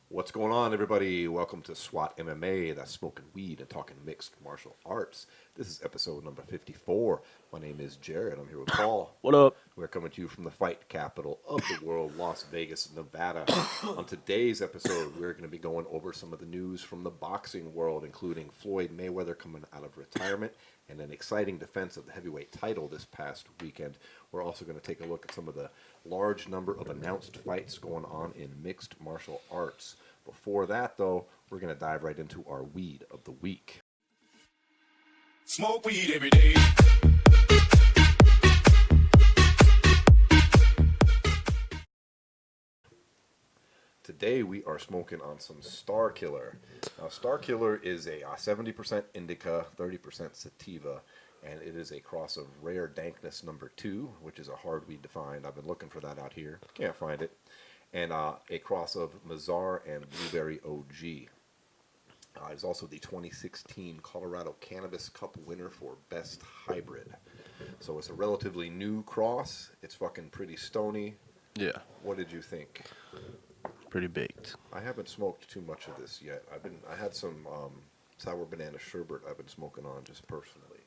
What's going on, everybody? Welcome to SWAT MMA. That's smoking weed and talking mixed martial arts. This is episode number 54. My name is Jarrod. I'm here with Paul. What up? We're coming to you from the fight capital of the world, Las Vegas, Nevada. On today's episode, we're going to be going over some of the news from the boxing world, including Floyd Mayweather coming out of retirement and an exciting defense of the heavyweight title this past weekend. We're also going to take a look at some of the large number of announced fights going on in mixed martial arts. Before that, though, we're going to dive right into our weed of the week. Smoke weed every day. Today we are smoking on some Star Killer. Now, Star Killer is a 70% indica, 30% sativa, and it is a cross of Rare Dankness number 2, which is a hard weed to find. I've been looking for that out here. Can't find it. And a cross of Mazar and Blueberry OG. It's also the 2016 Colorado Cannabis Cup winner for Best Hybrid. So it's a relatively new cross. It's fucking pretty stony. Yeah, What did you think? pretty baked. I haven't smoked too much of this yet. I had some sour banana sherbet I've been smoking on just personally.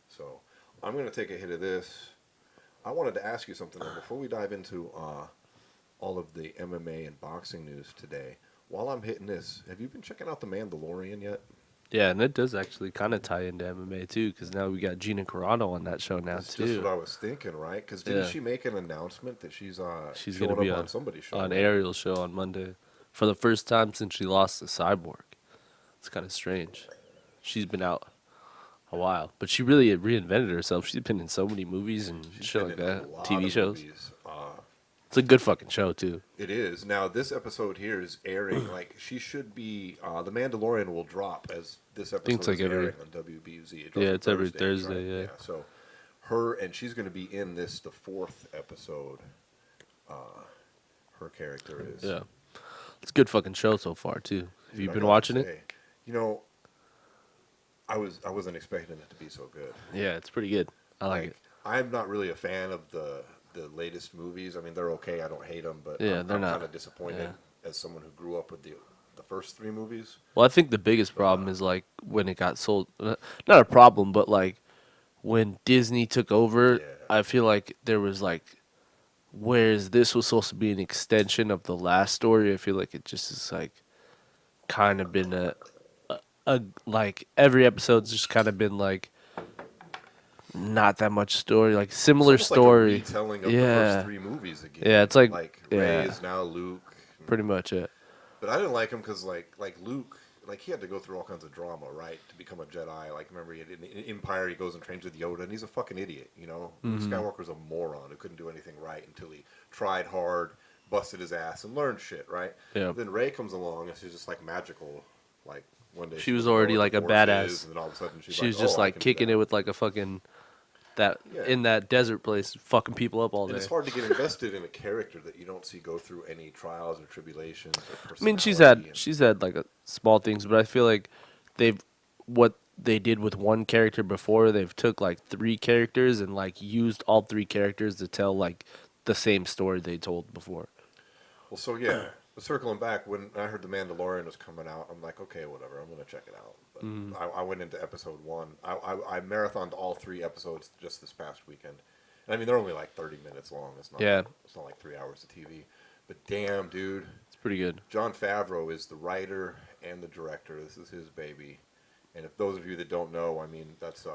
So I'm gonna take a hit of this. I wanted to ask you something though, before we dive into all of the MMA and boxing news today. While I'm hitting this, have you been checking out The Mandalorian yet? Yeah, and it does actually kind of tie into MMA too, because now we got Gina Carano on that show now That's too. just what I was thinking, right? Because didn't she make an announcement that she's She's showing gonna be up on on somebody's show? on right? Ariel's show on Monday for the first time since she lost to Cyborg. It's kind of strange. She's been out a while, but she really reinvented herself. She's been in so many movies and She's shit been like in a that, lot TV of shows. movies. It's a good fucking show too. It is. Now, this episode here is airing, like, she should be, The Mandalorian will drop as this episode it's like is every- airing on WBUZ. It drops Yeah, on it's every Thursdays, Thursday, yeah. So, and she's going to be in this, the 4th episode, her character is. Yeah, it's a good fucking show so far too. Have you I been gotta watching it? say, You know, I wasn't expecting it to be so good. Yeah, it's pretty good. I like it. I'm not really a fan of the latest movies. I mean, they're okay. I don't hate them, but Yeah, I'm they're not. kind of disappointed as someone who grew up with the first 3 movies. Well, I think the biggest problem is like when it got sold. Not a problem, but like when Disney took over, Yeah. I feel like there was like, whereas this was supposed to be an extension of the last story, I feel like it just is like kind of been a like every episode's just kind of been like not that much story, like similar It's almost story. like a retelling of the Yeah. first 3 movies again. Yeah, it's like- Ray yeah. is now Luke. Pretty much it. But I didn't like him because like Luke, like he had to go through all kinds of drama, right, to become a Jedi. Like remember, he had, in Empire, he goes and trains with Yoda, and he's a fucking idiot. You know, Mm-hmm. Skywalker's a moron who couldn't do anything right until he tried hard, busted his ass, and learned shit, right? Yeah. Then Rey comes along, and she's just like magical. Like one day She was doesn't know already what like the a Force badass. is, and then all of a sudden She was just I like can do kicking that. it with like a fucking Yeah. in that desert place, fucking people up all And day. it's hard to get invested in a character that you don't see go through any trials or tribulations. Or I mean, she's personality had like small things, but I feel like what they did with one character before, they've took like 3 characters and like used all 3 characters to tell like the same story they told before. Well, so yeah, circling back, when I heard The Mandalorian was coming out, I'm like, okay, whatever, I'm going to check it out. But I went into episode 1. I marathoned all 3 episodes just this past weekend. And I mean, they're only like 30 minutes long. It's not, Yeah. It's not like 3 hours of TV. But damn, dude, It's pretty good. Jon Favreau is the writer and the director. This is his baby. And if those of you that don't know, I mean, that's...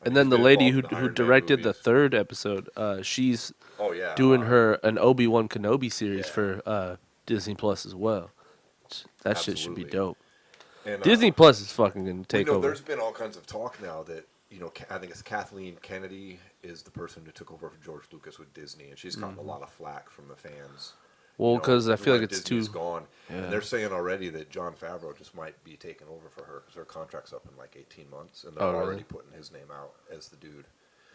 And then the lady who Iron Man directed the movies. 3rd episode, she's Oh, yeah. doing an Obi-Wan Kenobi series yeah. for Disney Plus as well. That shit should be Absolutely. dope. And, Disney Plus is fucking gonna take over. There's been all kinds of talk now that, I think it's Kathleen Kennedy is the person who took over for George Lucas with Disney, and she's gotten a lot of flack from the fans. Well, because I feel like it's Disney's too. gone. Yeah. And they're saying already that Jon Favreau just might be taking over for her because her contract's up in like 18 months, and they're Oh, really? already putting his name out as the dude.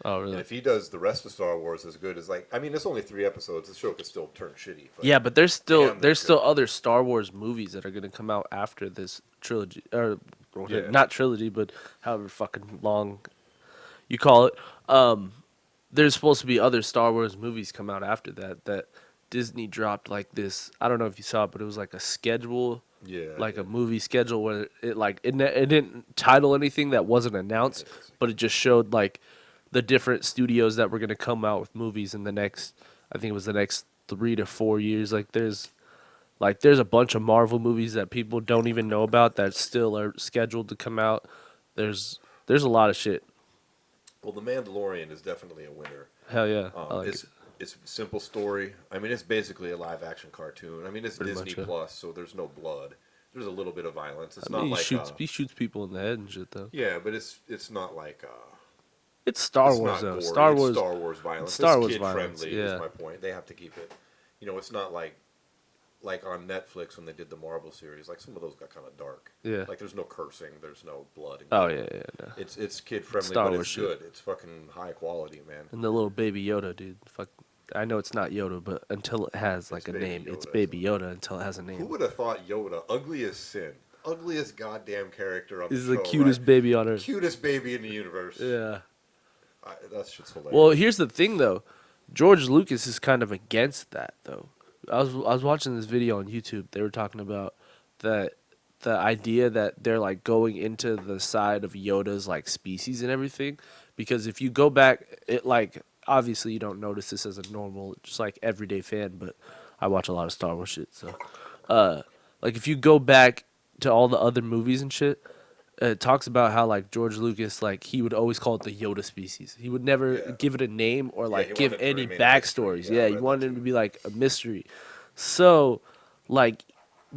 Oh, And really? if he does the rest of Star Wars as good as it's only 3 episodes. The show could still turn shitty. But Yeah, but there's still Damn, they're other Star Wars movies that are gonna come out after this trilogy or or Yeah. not trilogy, but however fucking long you call it. There's supposed to be other Star Wars movies come out after that Disney dropped like this. I don't know if you saw it, but it was like a schedule, Yeah, I like a did. movie schedule where it didn't title anything that wasn't announced, but it just showed like the different studios that were gonna come out with movies in the next. I think it was the next 3 to 4 years. There's a bunch of Marvel movies that people don't even know about that still are scheduled to come out. There's a lot of shit. Well, The Mandalorian is definitely a winner. Hell yeah, I like it's it. it's a simple story. I mean, it's basically a live action cartoon. I mean, it's Pretty Disney much, yeah. Plus, so there's no blood. There's a little bit of violence. It's I not mean, like he shoots people in the head and shit though. yeah, but it's not like It's Star it's Wars not though. gory. Star It's Wars. Star Wars violence. Star It's Wars kid violence, friendly. yeah. Is my point. They have to keep it. It's not like on Netflix when they did the Marvel series. Like some of those got kind of dark. Yeah. Like there's no cursing. There's no blood. And Oh gore. yeah, no. It's kid friendly, Star but Wars it's shit. good. It's fucking high quality, man. And the little baby Yoda, dude. Fuck. I know it's not Yoda, but until it has like It's a Baby name, it's Yoda, Baby isn't Yoda until it has a Who name. would have thought Yoda, ugly as sin, ugliest goddamn character on He's the the show, cutest right? baby on earth. Cutest baby in the universe. Yeah. That shit's hilarious. Well, here's the thing though. George Lucas is kind of against that though. I was watching this video on YouTube. They were talking about that the idea that they're like going into the side of Yoda's like species and everything, because if you go back, it like obviously you don't notice this as a normal just like everyday fan, but I watch a lot of Star Wars shit, so like if you go back to all the other movies and shit, it talks about how like George Lucas like he would always call it the Yoda species. He would never Yeah. give it a name or he like give wanted it to any remain a mystery. backstories. Yeah, I Yeah, he read wanted that it to too. be like a mystery. So, like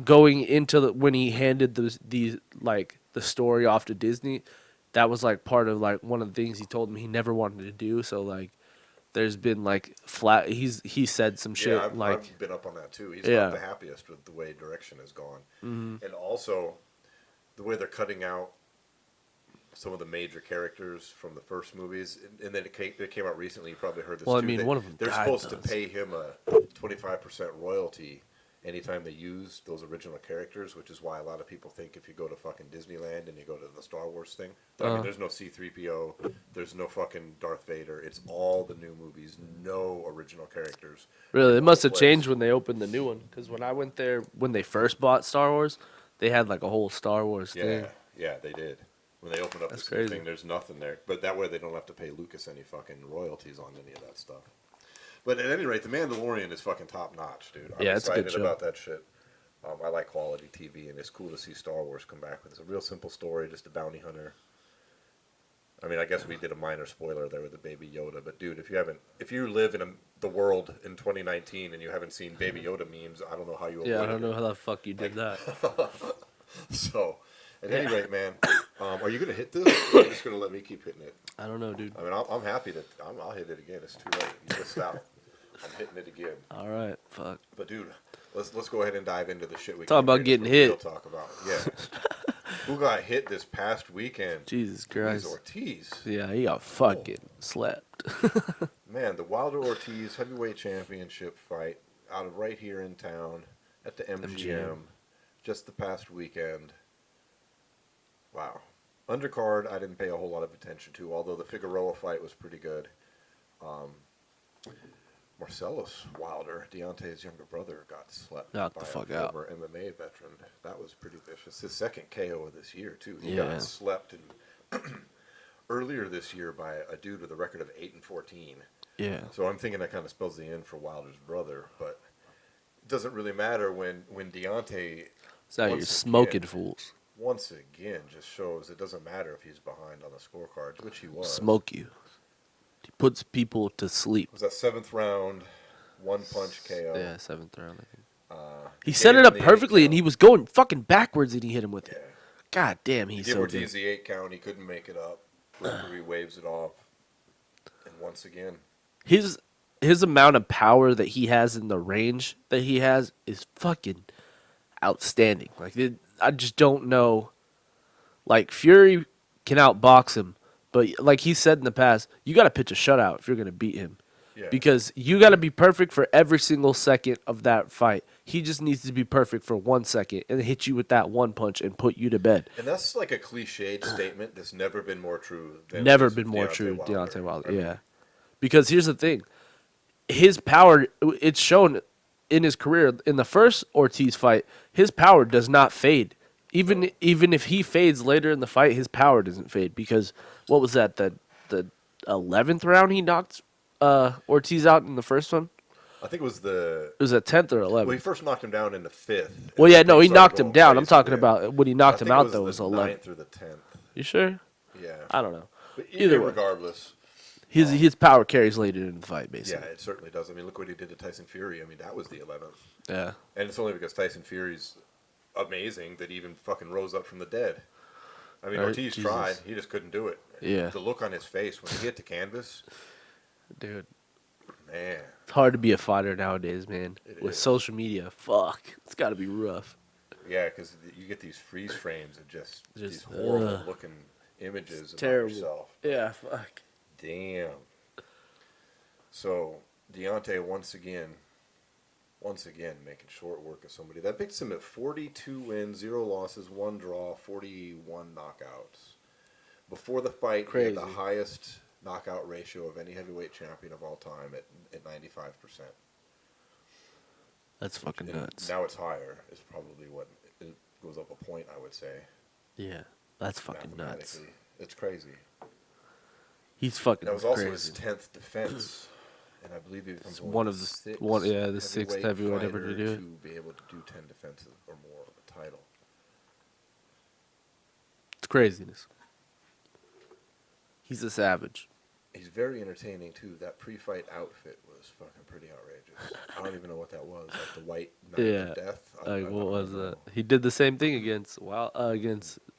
going into when he handed the story off to Disney, that was like part of like one of the things he told him he never wanted to do. So like, there's been like he said some shit Yeah, I've been up on that too. He's Yeah. not the happiest with the way direction has gone, and also the way they're cutting out some of the major characters from the first movies, and then it came out recently. You probably heard this. Well, I too. mean, one of them They're died, supposed though. to pay him a 25% royalty anytime they use those original characters, which is why a lot of people think if you go to fucking Disneyland and you go to the Star Wars thing, I mean, there's no C-3PO, there's no fucking Darth Vader. It's all the new movies, no original characters. Really, it must have Place. changed when they opened the new one. Because when I went there, when they first bought Star Wars, they had like a whole Star Wars thing. Yeah, they did. When they opened up That's this new crazy. thing, there's nothing there. But that way they don't have to pay Lucas any fucking royalties on any of that stuff. But at any rate, The Mandalorian is fucking top notch, dude. I'm Yeah, it's a good excited show. about that shit. I like quality TV, and it's cool to see Star Wars come back with it. It's a real simple story, just a bounty hunter. I mean, I guess we did a minor spoiler there with the Baby Yoda, but dude, if you live in the world in 2019 and you haven't seen Baby Yoda memes, I don't know how you avoid Yeah, I it. don't know how the fuck you did that. So, at any rate, man, are you gonna hit this? Or are you just gonna let me keep hitting it? I don't know, dude. I mean, I'm happy that I'll hit it again. It's too late. You missed out. I'm hitting it again. All right, fuck. But dude, let's go ahead and dive into the shit we Talk came about here getting for hit. real talk about. Yeah. Who got hit this past weekend? Jesus Luis Christ. Ortiz. Yeah, he got fucking slept. Man, the Wilder Ortiz heavyweight championship fight out of right here in town at the MGM. Just the past weekend. Wow. Undercard, I didn't pay a whole lot of attention to, although the Figueroa fight was pretty good. Marcellus Wilder, Deontay's younger brother, got slept Knocked by the fuck a out. former MMA veteran. That was pretty vicious. His second KO of this year, too. He Yeah. got slept earlier this year by a dude with a record of 8-14. Yeah. So I'm thinking that kind of spells the end for Wilder's brother, but it doesn't really matter when Deontay It's out here once smoking again- fools. once again just shows it doesn't matter if he's behind on the scorecards, which he was. Smoke you. He puts people to sleep. It was that 7th round, one punch KO. Yeah, 7th round, I think. He He set gave it him up the perfectly, 8 and he was going fucking backwards, and he hit him with Yeah. it. God damn, He he's gave so Ortiz good. the 8 count. He couldn't make it up. Referee waves it off. And once again, His amount of power that he has in the range that he has is fucking outstanding. Like I just don't know. Like Fury can outbox him, but like he said in the past, you got to pitch a shutout if you're gonna beat him. yeah. Because you got to be perfect for every single second of that fight. He just needs to be perfect for 1 second and hit you with that one punch and put you to bed. And that's like a cliched statement that's never been more true than it Never is been with more Deontay true, Wilder. Deontay Wilder. I mean, Yeah. Because here's the thing. His power, it's shown in his career. In the first Ortiz fight, his power does not fade. Even if he fades later in the fight, his power doesn't fade. Because what was that? The 11th round he knocked Ortiz out in the first one? I think it was the. It was a 10th or Well, he 11th. first knocked him down in the 5th. Well, and yeah, then no, things he started knocked him going down. I'm crazy talking then. about when he knocked I him think out, it though, was was the 11th. 9th or the 10th. You sure? Yeah. I don't know. But Either way. regardless. His power carries later in the fight, basically. Yeah, it certainly does. I mean, look what he did to Tyson Fury. I mean, that was the 11th. Yeah. And it's only because Tyson Fury's amazing that he even fucking rose up from the dead. I mean, Right, Ortiz Jesus. tried. He just couldn't do it. Yeah. The look on his face when he hit the canvas, Dude. man. It's hard to be a fighter nowadays, man. It With is. social media, fuck, it's got to be rough. Yeah, because you get these freeze frames of just these Just, horrible looking images of terrible. yourself. Yeah, fuck. Damn. So Deontay once again making short work of somebody that picks him at 42 wins, 0 losses, 1 draw, 41 knockouts. Before the fight, he Crazy. had the highest knockout ratio of any heavyweight champion of all time at 95%. That's fucking And nuts. now it's higher. It's probably what it goes up a point, I would say. Yeah, that's fucking nuts. Mathematically, it's crazy. He's fucking That was also crazy. his 10th defense, and I believe he becomes One of the sixth sixth heavyweight ever to fighter do it. to be able to do 10 defenses or more of a title. It's craziness. He's a savage. He's very entertaining too. That pre-fight outfit was fucking pretty outrageous. I don't even know what that was, like the white knight Yeah. of death. Like, I what don't was know. that? He did the same thing against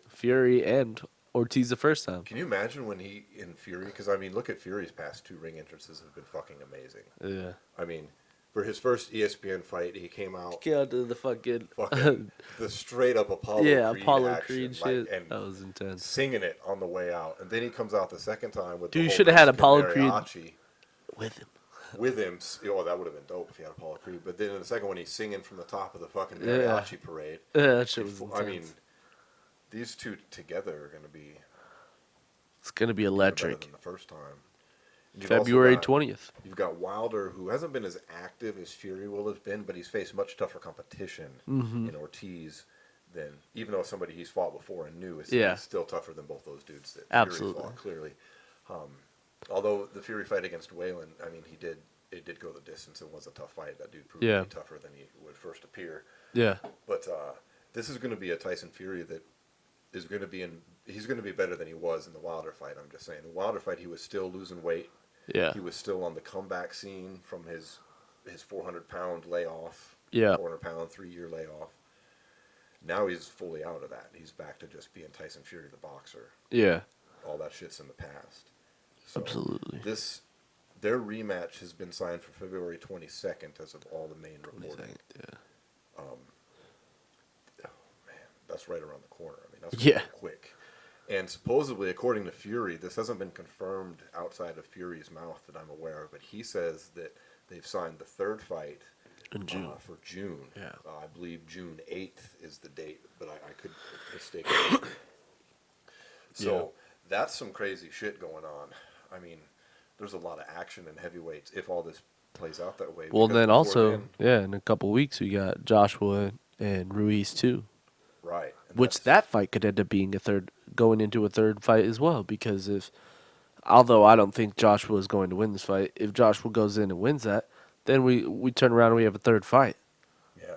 Fury and Ortiz the first time. Can you imagine when he in Fury? Because I mean, look at Fury's past 2 ring entrances have been fucking amazing. Yeah. I mean, for his first ESPN fight, he came out Get out to the fucking the straight up Apollo yeah, Creed Apollo action, Creed like, shit. and That was intense. singing it on the way out, and then he comes out the second time with Dude, the you whole shoulda had Mexican Apollo Creed. mariachi With him. with him. Oh, that would have been dope if he had Apollo Creed. But then in the second one, he's singing from the top of the fucking Yeah. mariachi parade. Yeah, that shit was intense. I mean, these two together are going to be It's gonna be better electric. than the first time. You've also February got- 20th. You've got Wilder, who hasn't been as active as Fury will have been, but he's faced much tougher competition Mm-hmm. in Ortiz than, even though somebody he's fought before and knew is Yeah. still tougher than both those dudes that Absolutely. Fury fought, clearly. Although the Fury fight against Whalen, I mean, it did go the distance. It was a tough fight. That dude proved Yeah. to be tougher than he would first appear. Yeah. But this is going to be a Tyson Fury that is going to be he's going to be better than he was in the Wilder fight. I'm just saying. The Wilder fight, he was still losing weight. Yeah. He was still on the comeback scene from his 400-pound layoff. Yeah. 400-pound, 3-year layoff. Now he's fully out of that. He's back to just being Tyson Fury, the boxer. Yeah. All that shit's in the past. So Absolutely. their rematch has been signed for February 22nd as of all the main reporting. Yeah. Oh man, that's right around the corner. I mean, that's Yeah. quick. And supposedly, according to Fury, this hasn't been confirmed outside of Fury's mouth that I'm aware of, but he says that they've signed the 3rd fight In June. for June. Yeah. I believe June 8th is the date, but I could mistake it. So that's some crazy shit going on. I mean, there's a lot of action in heavyweights if all this plays out that way. Well, because then before also, then- yeah, in a couple weeks we got Joshua and Ruiz too, right. And which that's- that fight could end up being going into a third fight as well. Because although I don't think Joshua is going to win this fight, if Joshua goes in and wins that, then we turn around and we have a third fight, Yeah.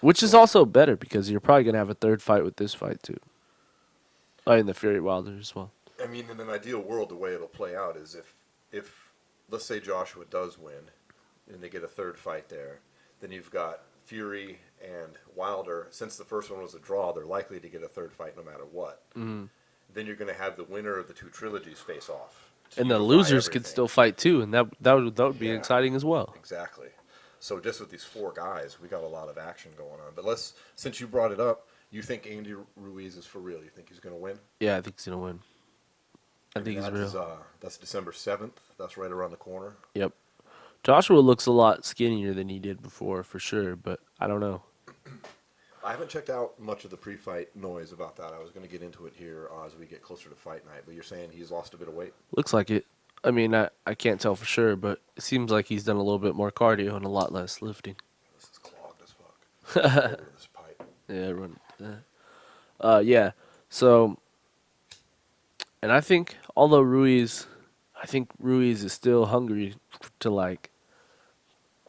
which is also better because you're probably gonna have a third fight with this fight too. In the Fury Wilder as well. I mean, in an ideal world, the way it'll play out is if let's say Joshua does win, and they get a 3rd fight there, then you've got Fury and Wilder. Since the first one was a draw, they're likely to get a 3rd fight no matter what. Mm-hmm. Then you're going to have the winner of the 2 trilogies face off, to And the unify losers could everything. still fight too, and that would be Yeah. exciting as well. Exactly. So just with these 4 guys, we got a lot of action going on. But since you brought it up, you think Andy Ruiz is for real? You think he's going to win? Yeah, I think he's gonna win. I think he's real. That's December 7th. That's right around the corner. Yep. Joshua looks a lot skinnier than he did before, for sure, but I don't know. I haven't checked out much of the pre-fight noise about that. I was going to get into it here as we get closer to fight night, but you're saying he's lost a bit of weight? Looks like it. I mean, I can't tell for sure, but it seems like he's done a little bit more cardio and a lot less lifting. This is clogged as fuck. Over this pipe. Yeah, yeah. So, and I think I think Ruiz is still hungry to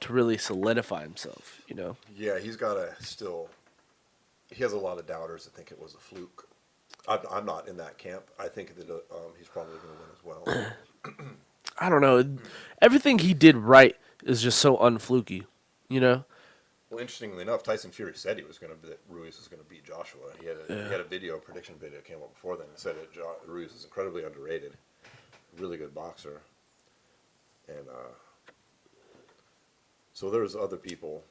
to really solidify himself. You know. Yeah, he's got to still. He has a lot of doubters that think it was a fluke. I'm not in that camp. I think that he's probably going to win as well. I don't know. Everything he did right is just so unfluky. You know. Well, interestingly enough, Tyson Fury said that Ruiz was going to beat Joshua. He had a prediction video that came up before then and said that Ruiz is incredibly underrated, really good boxer, and so there's other people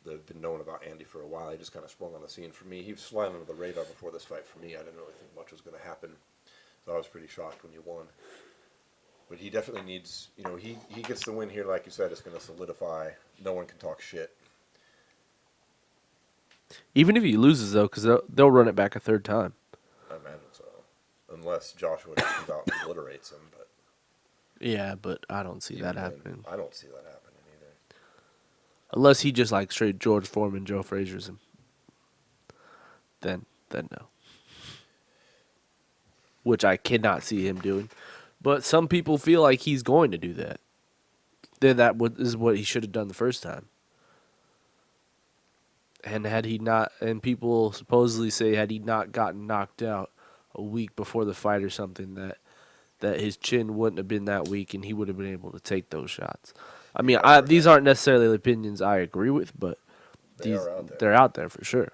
that have been known about Andy for a while. He just kind of sprung on the scene for me. He was flying under the radar before this fight for me. I didn't really think much was going to happen, so I was pretty shocked when you won. But he definitely needs, he gets the win here, like you said, it's going to solidify. No one can talk shit. Even if he loses, though, because they'll run it back a third time. I imagine so. Unless Joshua just comes out and obliterates him. But Yeah, but I don't see that happening. I don't see that happening either. Unless he just straight George Foreman, Joe Frazier's him. Then no. Which I cannot see him doing. But some people feel like he's going to do that. Then is what he should have done the first time. And had he not, and people supposedly say had he not gotten knocked out a week before the fight or something, that his chin wouldn't have been that weak and he would have been able to take those shots. I mean, these aren't necessarily the opinions I agree with, but they're out there for sure.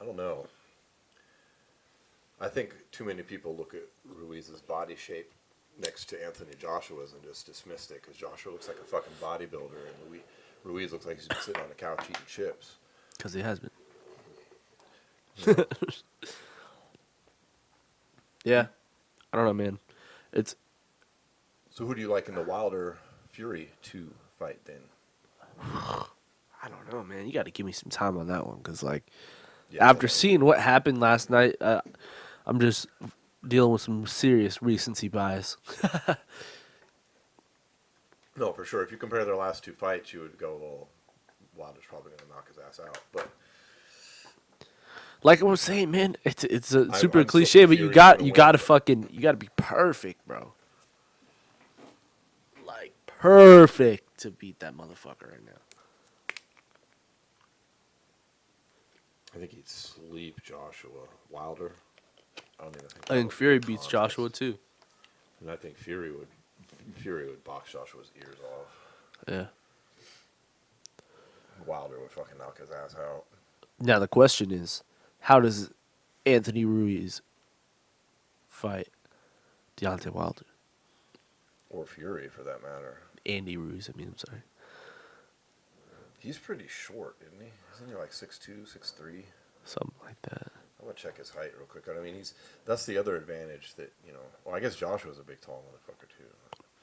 I don't know. I think too many people look at Ruiz's body shape next to Anthony Joshua's and just dismiss it because Joshua looks like a fucking bodybuilder and Ruiz looks like he's been sitting on the couch eating chips. Because he has been. Yeah. I don't know, man. So who do you like in the Wilder Fury 2 fight then? I don't know, man. You got to give me some time on that one because, after seeing what happened last night, I'm just dealing with some serious recency bias. No, for sure. If you compare their last two fights, you would go, well, Wilder's probably going to knock his ass out. But like I was saying, man, it's a super cliche, but you got to be perfect, bro. Like perfect to beat that motherfucker right now. I think he'd sleep Joshua. Wilder, I don't even think. I think Fury beats Joshua too. And I think Fury would box Joshua's ears off. Yeah. Wilder would fucking knock his ass out. Now the question is, how does Anthony Ruiz fight Deontay Wilder? Or Fury, for that matter. Andy Ruiz, I'm sorry. He's pretty short, isn't he? Isn't he like 6'2", 6'3"? Something like that. I'm going to check his height real quick. I mean, that's the other advantage that, well, I guess Joshua's a big, tall motherfucker, too.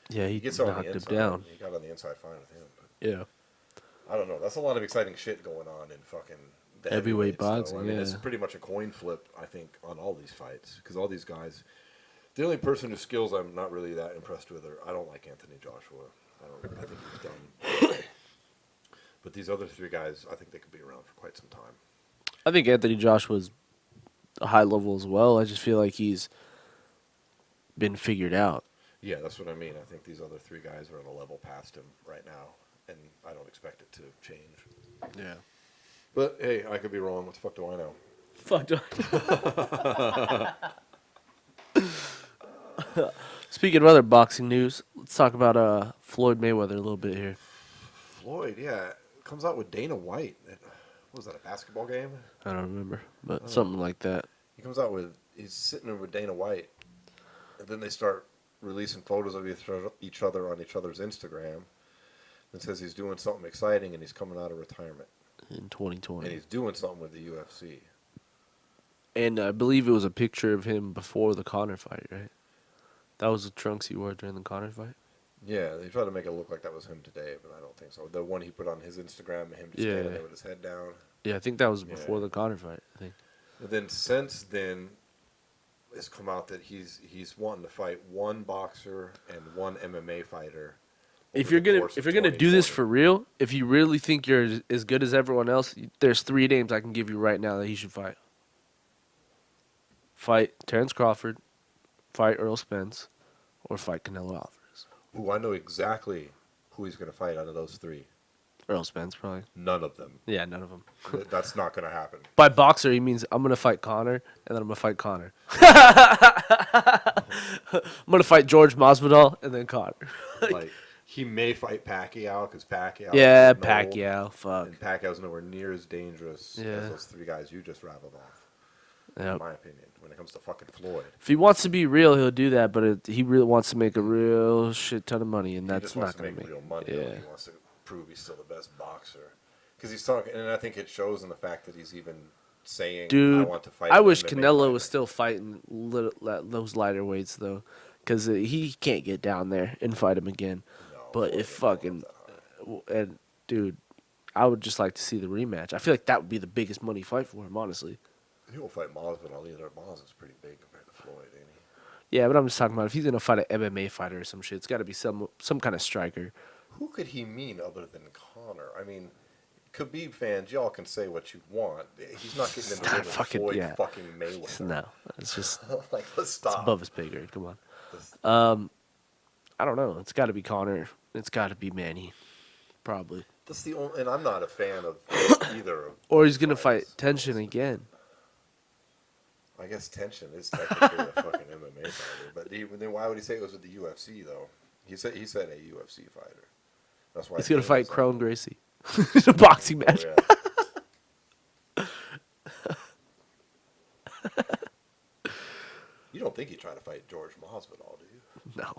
Yeah, he gets knocked him down. He got on the inside fine with him. But Yeah. I don't know. That's a lot of exciting shit going on in fucking the heavyweight heavyweights, boxing. I mean, it's pretty much a coin flip, I think, on all these fights. Because all these guys, the only person whose skills I'm not really that impressed with I don't like Anthony Joshua. I think he's done. But these other three guys, I think they could be around for quite some time. I think Anthony Joshua's a high level as well. I just feel like he's been figured out. Yeah, that's what I mean. I think these other three guys are on a level past him right now, and I don't expect it to change. Yeah. But, hey, I could be wrong. What the fuck do I know? Speaking of other boxing news, let's talk about Floyd Mayweather a little bit here. Floyd, yeah, comes out with Dana White. What was that, a basketball game? I don't remember, but something like that. He comes out he's sitting there with Dana White, and then they start releasing photos of each other on each other's Instagram, and says he's doing something exciting and he's coming out of retirement. In 2020. And he's doing something with the UFC. And I believe it was a picture of him before the Conor fight, right? That was the trunks he wore during the Conor fight? Yeah, they tried to make it look like that was him today, but I don't think so. The one he put on his Instagram of him just Yeah. standing there with his head down. Yeah, I think that was Yeah. before the Conor fight. I think. But then since then, it's come out that he's wanting to fight one boxer and one MMA fighter. If over you're the gonna course if of you're gonna do this 2020. for real, if you really think you're as good as everyone else, there's 3 names I can give you right now that he should fight. Fight Terrence Crawford, fight Earl Spence, or fight Canelo Alvarez. Ooh, I know exactly who he's going to fight out of those three. Earl Spence, probably. None of them. Yeah, none of them. That's not going to happen. By boxer, he means I'm gonna fight Conor, and then I'm gonna fight Conor. I'm gonna fight George Masvidal, and then Conor. Like, he may fight Pacquiao because Pacquiao. Yeah, is getting old, Pacquiao. Fuck. And Pacquiao's nowhere near as dangerous Yeah. as those three guys you just rattled off. Yep. In my opinion, when it comes to fucking Floyd. If he wants to be real, he'll do that. But he really wants to make a real shit ton of money, and He that's just wants not to gonna make make. real money. Yeah. He wants to prove he's still the best boxer. Because he's talking, and I think it shows in the fact that he's even saying, I Dude, want to fight. I an wish MMA Canelo fighter. was still fighting those lighter weights though, because he can't get down there and fight him again. No, But Floyd if ain't going fucking up that high. and dude, I would just like to see the rematch. I feel like that would be the biggest money fight for him, honestly. He won't fight Masvidal either. Masvidal's pretty big compared to Floyd, ain't he? Yeah, but I'm just talking about if he's gonna fight an MMA fighter or some shit, it's got to be some kind of striker. Who could he mean other than Conor? I mean, Khabib fans, y'all can say what you want. He's not getting in the not ring with fucking- Floyd yeah. fucking Mayweather. No, it's just Like, let's it's stop. above his pay grade. Come on. That's- I don't know. It's got to be Conor. It's got to be Manny, probably. That's the only, and I'm not a fan of either of Or he's those gonna fight fights. Tension again. I guess Tension is technically a fucking MMA fighter, but then why would he say it was with the UFC though? He said a UFC fighter. That's why He's gonna his name fight is on Crone it. Gracie. It's a boxing match. Oh, yeah. You don't think he'd try to fight George Masvidal, do you? No.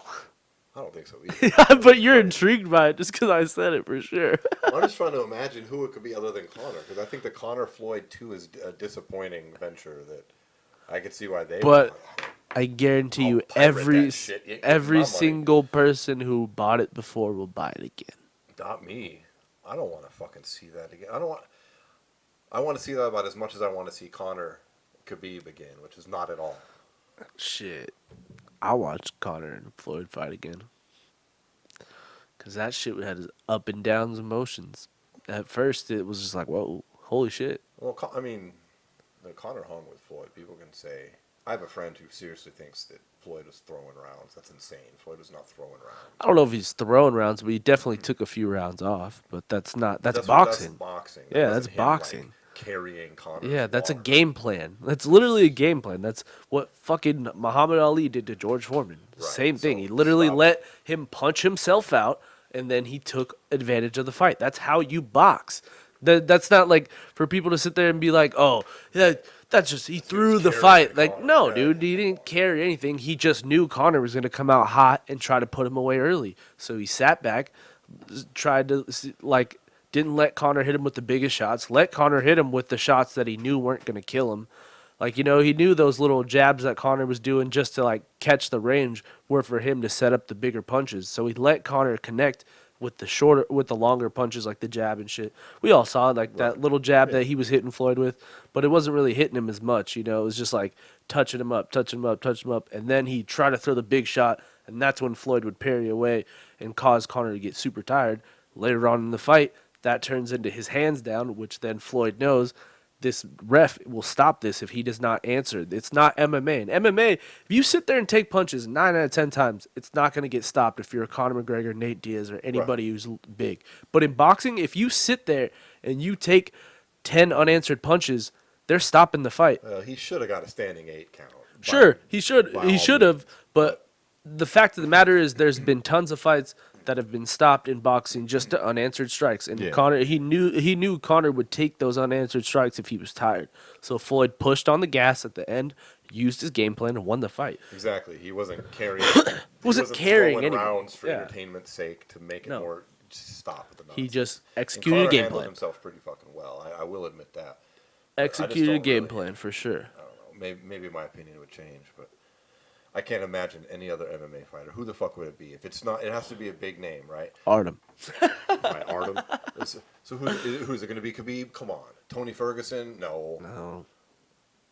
I don't think so either. But you're intrigued by it just because I said it for sure. I'm just trying to imagine who it could be other than Conor, because I think the Conor Floyd 2 is a disappointing venture that I could see why they. But would. I guarantee I'll you, pirate that shit. You ain't getting my every money. single person who bought it before will buy it again. Not me. I don't want to fucking see that again. I don't want. I want to see that about as much as I want to see Conor Khabib again, which is not at all. Shit. I'll watch Conor and Floyd fight again. Because that shit had his up and downs emotions. At first, it was just like, whoa, holy shit. Well, I mean, the Conor hung with Floyd. People can say. I have a friend who seriously thinks that Floyd was throwing rounds. That's insane. Floyd was not throwing rounds. I don't know if he's throwing rounds, but he definitely took a few rounds off. But that's boxing. That's boxing. That Yeah, wasn't that's him, boxing. Like, carrying Conor. Yeah, that's a game plan. That's literally a game plan. That's what fucking Muhammad Ali did to George Foreman. Right, Same thing. so He literally stop. let him punch himself out, and then he took advantage of the fight. That's how you box. That's not like for people to sit there and be like, oh, that's just he threw the carrying fight. Like, Conor, no, yeah. dude, he didn't carry anything. He just knew Conor was going to come out hot and try to put him away early. So he sat back, tried to like. Didn't let Conor hit him with the biggest shots. Let Conor hit him with the shots that he knew weren't going to kill him. Like, you know, he knew those little jabs that Conor was doing just to, like, catch the range were for him to set up the bigger punches. So he let Conor connect with the longer punches, like the jab and shit. We all saw, like, that little jab that he was hitting Floyd with, but it wasn't really hitting him as much, you know. It was just, like, touching him up, and then he tried to throw the big shot, and that's when Floyd would parry away and cause Conor to get super tired. Later on in the fight, that turns into his hands down, which then Floyd knows this ref will stop this if he does not answer. It's not MMA. In MMA, if you sit there and take punches 9 out of 10 times, it's not going to get stopped if you're a Conor McGregor, Nate Diaz, or anybody who's big. But in boxing, if you sit there and you take 10 unanswered punches, they're stopping the fight. He should have got a standing 8 count. Sure, he should. by He all should means. have. But the fact of the matter is, there's been tons of fights that have been stopped in boxing just to unanswered strikes. And Yeah. Conor, he knew Conor would take those unanswered strikes if he was tired. So Floyd pushed on the gas at the end, used his game plan, and won the fight. Exactly. He wasn't carrying. Wasn't carrying throwing anything. rounds for Yeah. entertainment's sake to make it No. more stop at the nonsense. He just And executed a Conor game handled plan. himself pretty fucking well. I will admit that. But I just Executed a don't game really- plan for sure. I don't know. Maybe my opinion would change, but I can't imagine any other MMA fighter. Who the fuck would it be? If it's not, it has to be a big name, right? Artem. Right, Artem. So who's it going to be? Khabib? Come on. Tony Ferguson? No. No.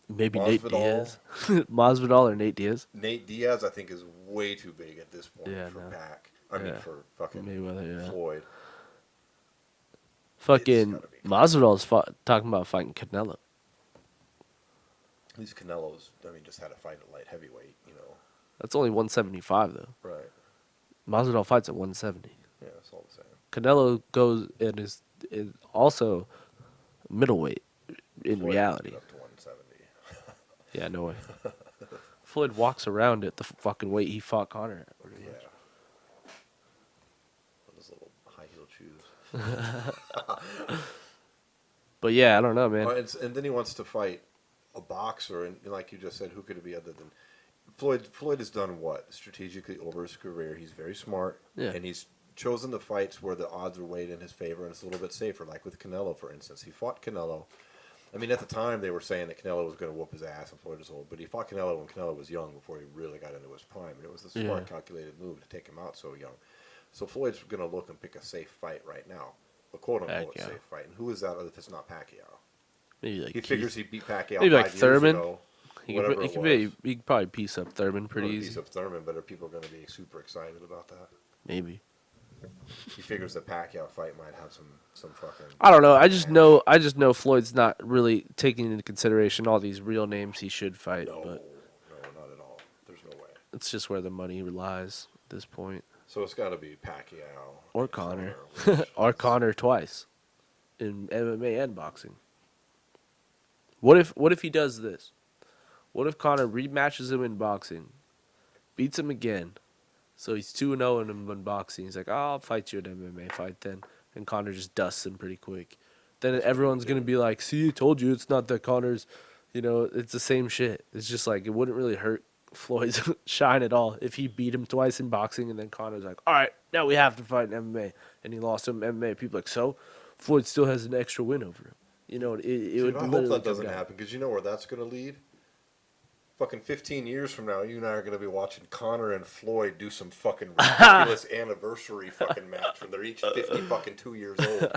Maybe Nate Masvidal? Diaz. Masvidal or Nate Diaz. Nate Diaz, I think, is way too big at this point Yeah, for no. Pac. I mean, Yeah. for fucking Mayweather, yeah. Floyd. Fucking gotta be Masvidal's talking about fighting Canelo. These Canelos, I mean, just had a fight at light heavyweight, you know. That's only 175 though. Right. Masvidal fights at 170. Yeah, it's all the same. Canelo goes and is also middleweight in Floyd reality. moved it up to 170. Yeah, no way. Floyd walks around at the fucking weight he fought Conor at. pretty Yeah. much. With his little high heel shoes. But yeah, I don't know, man. And then he wants to fight a boxer, and like you just said, who could it be other than Floyd? Floyd has done what strategically over his career. He's very smart, Yeah. and he's chosen the fights where the odds are weighed in his favor, and it's a little bit safer. Like with Canelo, for instance, he fought Canelo. I mean, at the time they were saying that Canelo was going to whoop his ass and Floyd was old, but he fought Canelo when Canelo was young before he really got into his prime, and it was the smart, calculated move to take him out so young. So Floyd's going to look and pick a safe fight right now, a quote-unquote Pacquiao. safe fight. And who is that if it's not Pacquiao? Maybe like He Keith. figures he beat Pacquiao Maybe like 5 years Thurman. ago. He Whatever could, he it could was. he could probably piece up Thurman pretty Piece easy. of Thurman, but are people going to be super excited about that? Maybe. He figures the Pacquiao fight might have some fucking. I don't know. I just know Floyd's not really taking into consideration all these real names he should fight, No, but no, not at all. There's no way. it's just where the money relies at this point. So it's got to be Pacquiao Or Conor. which Or Conor twice in MMA and boxing. What if he does this? What if Conor rematches him in boxing, beats him again, so he's 2-0 in boxing. He's like, oh, I'll fight you at MMA fight then, and Conor just dusts him pretty quick. Then everyone's gonna be like, see, I told you it's not that Conor's, it's the same shit. It's just like it wouldn't really hurt Floyd's shine at all if he beat him twice in boxing and then Conor's like, all right, now we have to fight in MMA, and he lost him in MMA. People are like, so Floyd still has an extra win over him. It would I hope literally that come doesn't down. happen because you know where that's going to lead. Fucking 15 years from now, you and I are going to be watching Conor and Floyd do some fucking ridiculous anniversary fucking match when they're each 50 fucking 2 years old.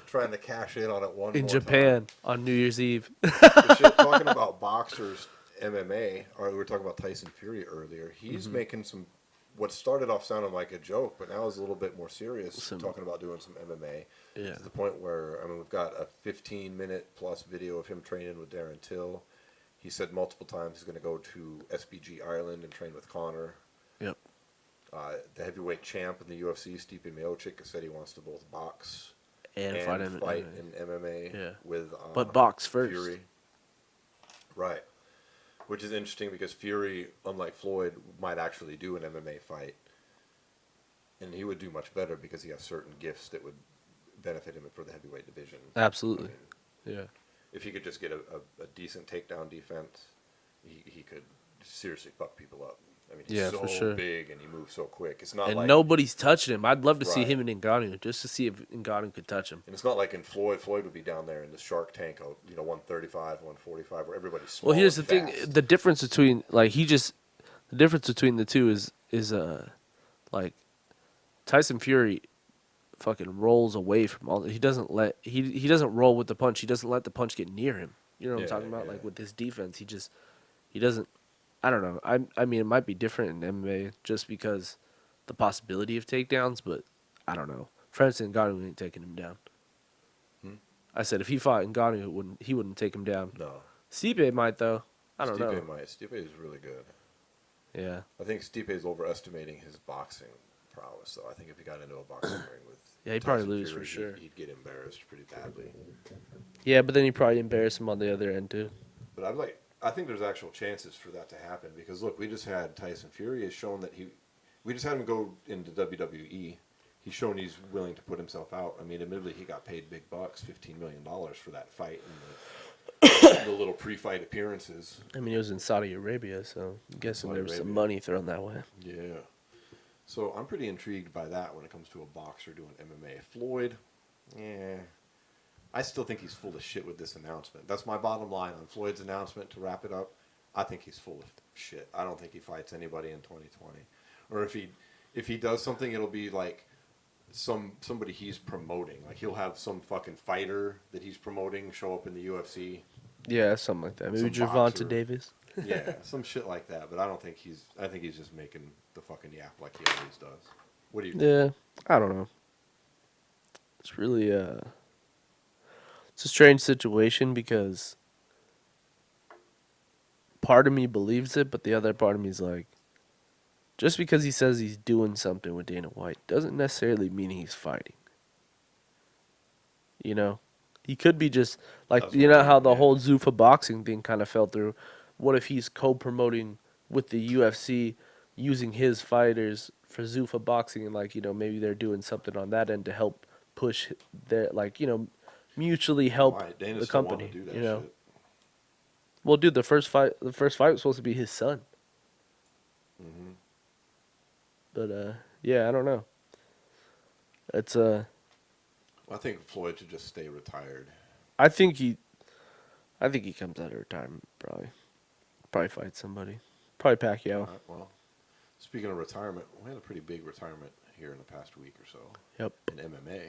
Trying to cash in on it one In more Japan time. on New Year's Eve. But shit, talking about boxers, MMA, or we were talking about Tyson Fury earlier. He's making some, what started off sounding like a joke, but now is a little bit more serious. Talking about doing some MMA. Yeah. To the point where, we've got a 15-minute plus video of him training with Darren Till. He said multiple times he's going to go to SBG Ireland and train with Conor. Yep. The heavyweight champ in the UFC, Stipe Miocic, has said he wants to both box And fight in in MMA Yeah. with But box first. Fury. Right. Which is interesting because Fury, unlike Floyd, might actually do an MMA fight. And he would do much better because he has certain gifts that would benefit him for the heavyweight division. Absolutely. I mean, Yeah. if he could just get a decent takedown defense, he could seriously fuck people up. I mean, he's Yeah, so for sure. big and he moves so quick. It's not And like nobody's touching him. I'd love to see Right. him and Ngannou just to see if Ngannou could touch him. and it's not like in Floyd. Floyd would be down there in the shark tank, 135, 145, where everybody's small. Well, here's the and thing: fast. the difference between the difference between the two is like Tyson Fury fucking rolls away from all. He doesn't roll with the punch. He doesn't let the punch get near him. You know what I'm Yeah, talking about? yeah. Like with his defense, he doesn't. I don't know. I mean, it might be different in MMA just because the possibility of takedowns, but I don't know. Francis Ngannou ain't taking him down. I said if he fought Ngannou, he wouldn't take him down. No. Stipe might though. I don't know. Stipe might. Stipe is really good. Yeah. I think Stipe is overestimating his boxing prowess, though. I think if he got into a boxing ring with Yeah, he'd probably Tyson lose Fury, for sure. He'd get embarrassed pretty badly. Yeah, but then you probably embarrass him on the other end too. But I think there's actual chances for that to happen because look, we just had Tyson Fury has shown that we just had him go into WWE. He's shown he's willing to put himself out. I mean, admittedly, he got paid big bucks, $15 million for that fight and the little pre-fight appearances. I mean, it was in Saudi Arabia, so I'm guessing Saudi there was some Arabia. money thrown that way. Yeah. So I'm pretty intrigued by that when it comes to a boxer doing MMA. Floyd, I still think he's full of shit with this announcement. That's my bottom line on Floyd's announcement to wrap it up. I think he's full of shit. I don't think he fights anybody in 2020. Or if he does something, it'll be like somebody he's promoting. Like he'll have some fucking fighter that he's promoting show up in the UFC. Yeah, something like that. Maybe Some Gervonta boxer. Davis. Yeah, some shit like that. But I don't think he's. I think he's just making the fucking yap like he always does. What do you think? Yeah, I don't know. It's really it's a strange situation because part of me believes it, but the other part of me is like, just because he says he's doing something with Dana White doesn't necessarily mean he's fighting. You know, he could be just like, That's you what I know how mean, the yeah. whole Zuffa boxing thing kind of fell through. What if he's co-promoting with the UFC, using his fighters for Zuffa boxing, and like, you know, maybe they're doing something on that end to help push their, like, you know, mutually help Why? Dana the still want company. to do that You know, shit. well, dude, the first fight was supposed to be his son, Mm-hmm. but yeah, I don't know. It's I think Floyd should just stay retired. I think he, I think he comes out of retirement probably fight somebody, probably Pacquiao. All right, well, speaking of retirement, we had a pretty big retirement here in the past week or so Yep. in MMA.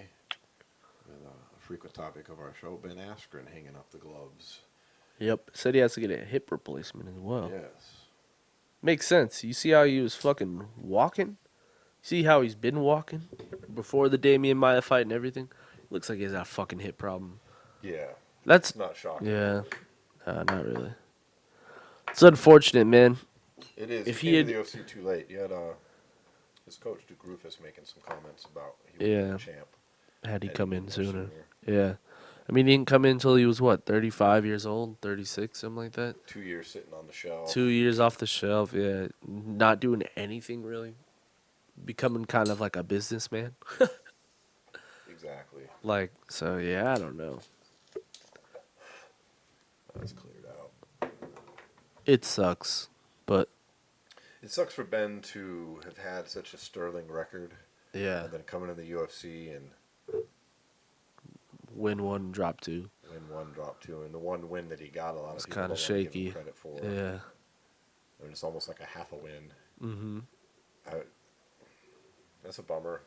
And, a frequent topic of our show, Ben Askren hanging up the gloves. Yep. Said he has to get a hip replacement as well. Yes. Makes sense. You see how he was fucking walking? See how he's been walking before the Damian Maia fight and everything? Looks like he has a fucking hip problem. Yeah. That's It's not shocking. yeah. Not really. It's unfortunate, man. It is. If He he came to had- the UFC too late. You had his coach, Duke Rufus, making some comments about he was Yeah. the champ. Had he Had come been in there sooner. Yeah. I mean, he didn't come in until he was, what, 35 years old? 36, something like that? 2 years sitting on the shelf. 2 years off the shelf, yeah. Not doing anything, really. Becoming kind of like a businessman. Exactly. Like, so, yeah, I don't know. That's cleared out. It sucks, but It sucks for Ben to have had such a sterling record yeah, and then come into the UFC and win one, drop two. win one, drop two. And the one win that he got, a lot It's of people kind don't of want to give shaky. him credit for. Yeah. I mean, it's almost like a half a win. Mm-hmm. That's a bummer,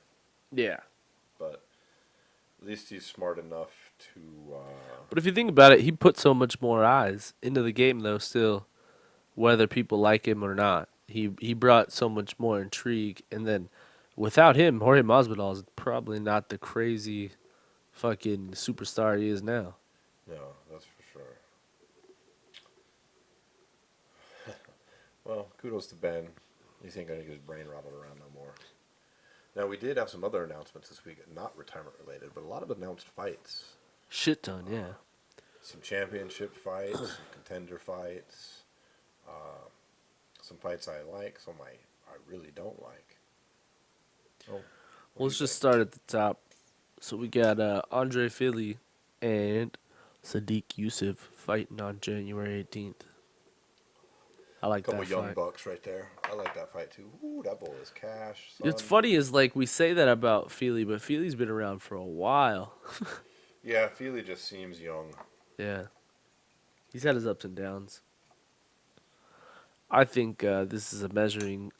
Yeah. but at least he's smart enough to. But if you think about it, he put so much more eyes into the game, though. Still, whether people like him or not, he brought so much more intrigue. And then, without him, Jorge Masvidal is probably not the crazy, fucking superstar he is now. No, that's for sure. Well, kudos to Ben. He ain't going to get his brain rattled around no more. Now, we did have some other announcements this week, not retirement related, but a lot of announced fights. Shit ton, yeah. Some championship fights, some contender fights, some fights I like, some I really don't like. Oh, Well, let's just start at the top. So we got Andre Philly and Sadiq Yusuf fighting on January 18th. I like couple that young fight. bucks right there. I like that fight too. Ooh, that boy is cash. Son. It's funny is like we say that about Feely, but Feely's been around for a while. Yeah, Feely just seems young. Yeah, he's had his ups and downs. I think this is a measuring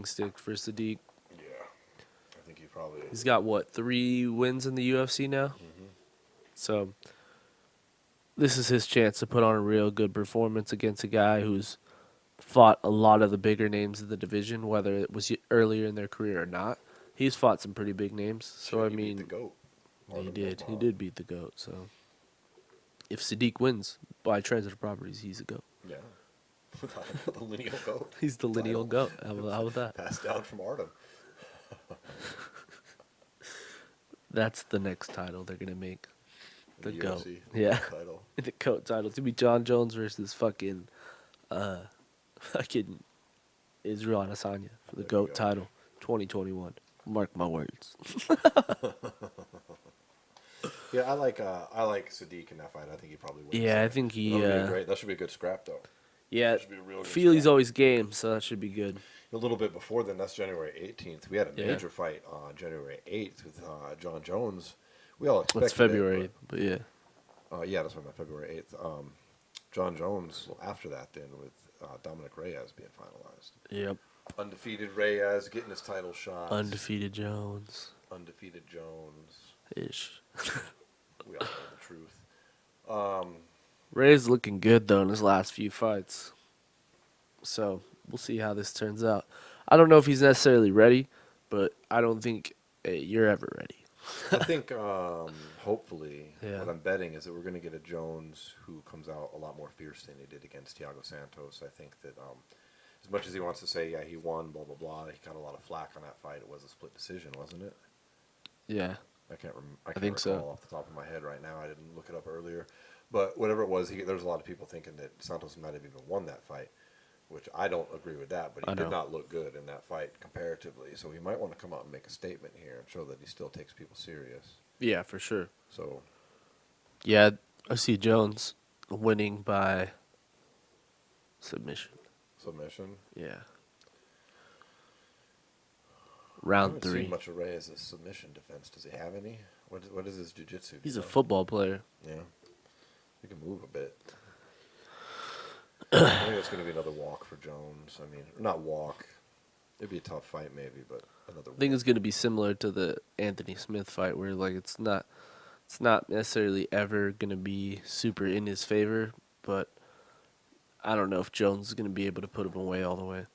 stick for Sadiq. Yeah, I think he probably. He's got what 3 wins in the UFC now, so this is his chance to put on a real good performance against a guy who's fought a lot of the bigger names of the division, whether it was earlier in their career or not. He's fought some pretty big names, so Shit, I he beat mean, the GOAT. he did. He did beat the GOAT. So if Sadiq wins by transitive properties, he's a GOAT. Yeah, the lineal GOAT. He's the lineal Title. GOAT. How about that? Passed down from Artem. That's the next title they're gonna make. The GOAT. UFC Yeah. title. The GOAT title to be John Jones versus fucking Israel Adesanya for the There you GOAT go. title 2021. Mark my words. Yeah, I like Sadiq in that fight. I think he probably wins. Yeah, I think he That should be a good scrap though. yeah, That should be a real good Feely's scrap. always game, so that should be good. A little bit before then, that's January 18th. We had a Yeah. major fight on January 8th with John Jones. We all expected That's February, but yeah. Yeah, that's what I meant, February 8th. John Jones after that then with Dominic Reyes being finalized. Yep. Undefeated Reyes getting his title shot. Undefeated Jones. Undefeated Jones. Ish. We all know the truth. Ray's looking good though in his last few fights. So we'll see how this turns out. I don't know if he's necessarily ready, but I don't think you're ever ready. I think hopefully Yeah. what I'm betting is that we're going to get a Jones who comes out a lot more fierce than he did against Thiago Santos. I think that as much as he wants to say, yeah, he won, blah, blah, blah, he got a lot of flack on that fight. It was a split decision, wasn't it? Yeah. I can't think so. recall off the top of my head right now. I didn't look it up earlier. But whatever it was, there was a lot of people thinking that Santos might have even won that fight, which I don't agree with that. But he did not look good in that fight comparatively. So he might want to come out and make a statement here and show that he still takes people serious. Yeah, for sure. So, Yeah, I see Jones winning by submission. submission. Yeah. I Round haven't 3. seen much of Reyes' submission defense. Does he have any? What is his jiu-jitsu? He's a football player. Yeah. He can move a bit. I think it's going to be another walk for Jones. I mean, not walk. It'd be a tough fight maybe, but another I think walk. it's going to be similar to the Anthony Smith fight where like it's not necessarily ever going to be super in his favor, but I don't know if Jones is going to be able to put him away all the way.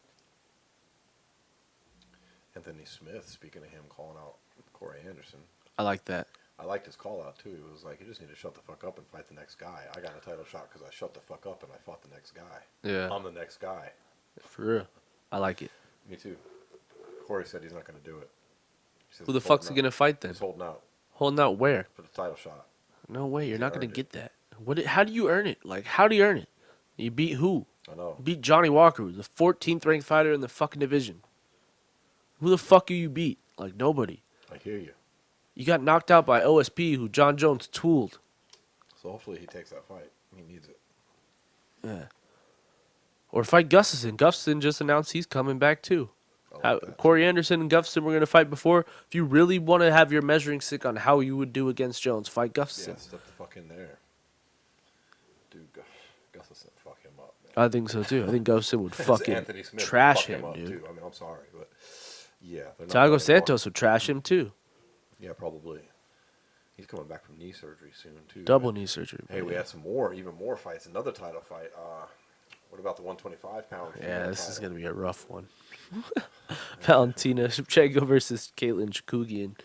Anthony Smith, speaking of him, calling out Corey Anderson. I like that. I liked his call out too. It was like, you just need to shut the fuck up and fight the next guy. I got a title shot because I shut the fuck up and I fought the next guy. Yeah. I'm the next guy. For real. I like it. Me too. Corey said he's not going to do it. He says Who the he's fuck's he holding going to fight then? He's holding out Holding out where? for the title shot. No way. You're He not going to earned get that. How do you earn it? Like, how do you earn it? You beat who? I know. You beat Johnny Walker, who's the 14th ranked fighter in the fucking division. Who the fuck you beat? Like, nobody. I hear you. You got knocked out by OSP, who John Jones tooled. So hopefully he takes that fight. He needs it. Yeah. Or fight Gustafsson. Gustafsson just announced he's coming back too. I like that. Corey Anderson and Gustafsson were going to fight before. If you really want to have your measuring stick on how you would do against Jones, fight Gustafsson. Yeah, step the fuck in there. Dude, Gustafsson, fuck him up, man. I think so too. I think Gustafsson would It's fucking Anthony Smith would trash fuck him, up, dude. too. I mean, I'm sorry, but yeah. they're not Thiago letting Santos would trash him too. Yeah, probably. He's coming back from knee surgery soon, too. Double man. knee surgery. Hey, we had some more, even more fights. Another title fight. What about the 125-pound? Yeah, this is going to be a rough one. Valentina Shevchenko versus Caitlin Chookagian.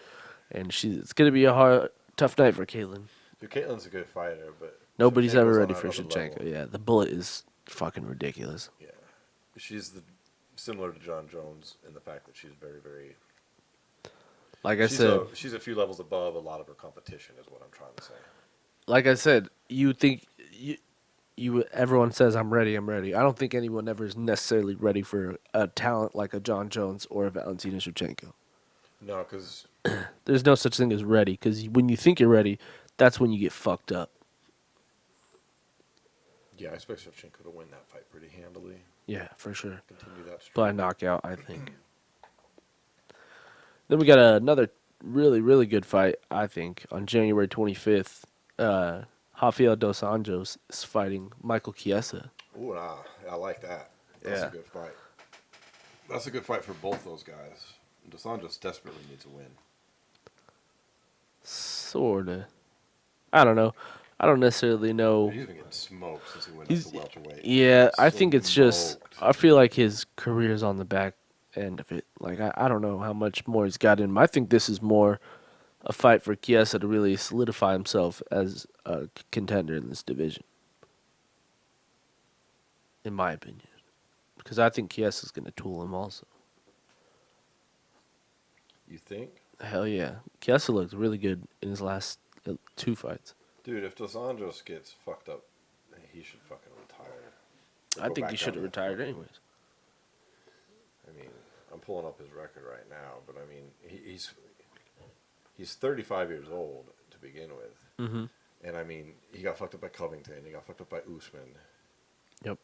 And it's going to be a tough night for Caitlin. Dude, Caitlin's a good fighter, but Nobody's Shevchenko's ever on ready for another Shevchenko. level. Yeah, the bullet is fucking ridiculous. Yeah, she's similar to John Jones in the fact that she's very, very. Like I said, she's a few levels above a lot of her competition, is what I'm trying to say. like I said, you think everyone says I'm ready. I don't think anyone ever is necessarily ready for a talent like a John Jones or a Valentina Shevchenko. No, because There's no such thing as ready, because when you think you're ready, that's when you get fucked up. yeah, I expect Shevchenko to win that fight pretty handily. Yeah, for sure. Continue that streak. By knockout, I think. Then we got another really, really good fight, I think, on January 25th. Rafael Dos Anjos is fighting Michael Chiesa. Ooh, nah, I like that. That's Yeah. a good fight. That's a good fight for both those guys. Dos Anjos desperately needs a win. Sorta. I don't know. I don't necessarily know. He's been getting smoked since he went up to welterweight. Yeah, I think it's just. Smoked. I feel like his career's on the back end of it. Like I don't know how much more he's got in him. I think this is more a fight for Chiesa to really solidify himself as a contender in this division. In my opinion, because I think Chiesa's going to tool him also. You think? Hell yeah, Chiesa looked really good in his last 2 fights. Dude, if Dos Anjos gets fucked up, he should fucking retire. I Go think back he down should have to retired fucking- anyways. I mean, I'm pulling up his record right now, but I mean, he's 35 years old to begin with. Mm-hmm. And I mean, he got fucked up by Covington. He got fucked up by Usman. Yep.